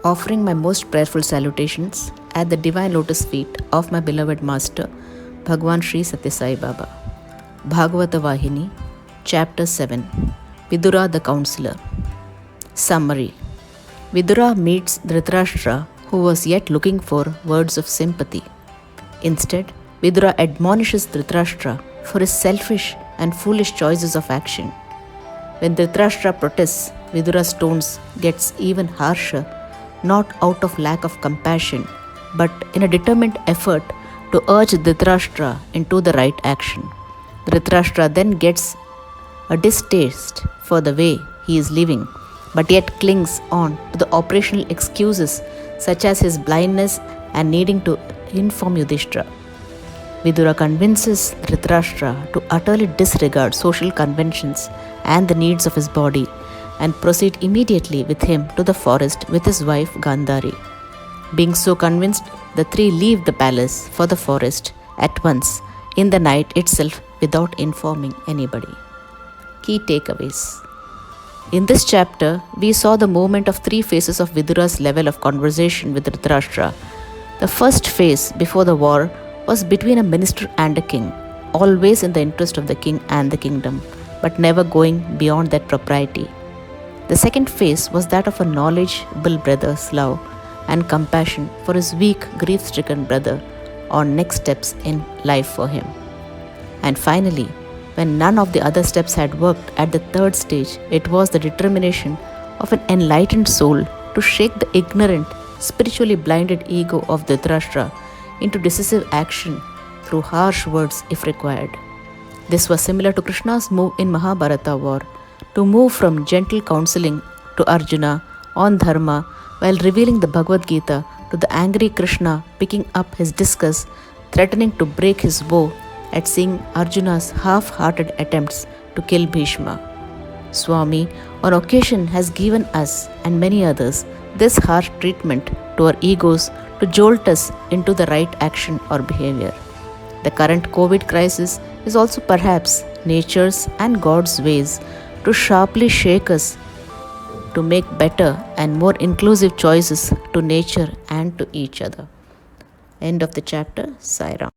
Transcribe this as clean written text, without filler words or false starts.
offering my most prayerful salutations at the divine lotus feet of my beloved master, Bhagwan Sri Satya Sai Baba. Bhagavata Vahini, Chapter 7, Vidura the Counselor. Summary. Vidura meets Dhritarashtra, who was yet looking for words of sympathy. Instead, Vidura admonishes Dhritarashtra for his selfish and foolish choices of action. When Dhritarashtra protests, Vidura's tones gets even harsher, not out of lack of compassion, but in a determined effort to urge Dhritarashtra into the right action. Dhritarashtra then gets a distaste for the way he is living, but yet clings on to the operational excuses such as his blindness and needing to inform Yudhishthira. Vidura convinces Dhritarashtra to utterly disregard social conventions and the needs of his body and proceed immediately with him to the forest with his wife Gandhari. Being so convinced, the three leave the palace for the forest at once in the night itself without informing anybody. Key takeaways. In this chapter, we saw the movement of three phases of Vidura's level of conversation with Dhritarashtra. The first phase before the war was between a minister and a king, always in the interest of the king and the kingdom, but never going beyond that propriety. The second phase was that of a knowledgeable brother's love and compassion for his weak, grief-stricken brother on next steps in life for him. And finally, when none of the other steps had worked at the third stage, it was the determination of an enlightened soul to shake the ignorant, spiritually blinded ego of Dhritarashtra into decisive action through harsh words if required. This was similar to Krishna's move in Mahabharata war to move from gentle counseling to Arjuna on dharma while revealing the Bhagavad Gita to the angry Krishna picking up his discus, threatening to break his bow at seeing Arjuna's half-hearted attempts to kill Bhishma. Swami on occasion has given us and many others this harsh treatment to our egos to jolt us into the right action or behavior. The current COVID crisis is also perhaps nature's and God's ways to sharply shake us to make better and more inclusive choices to nature and to each other. End of the chapter. Sai Ram.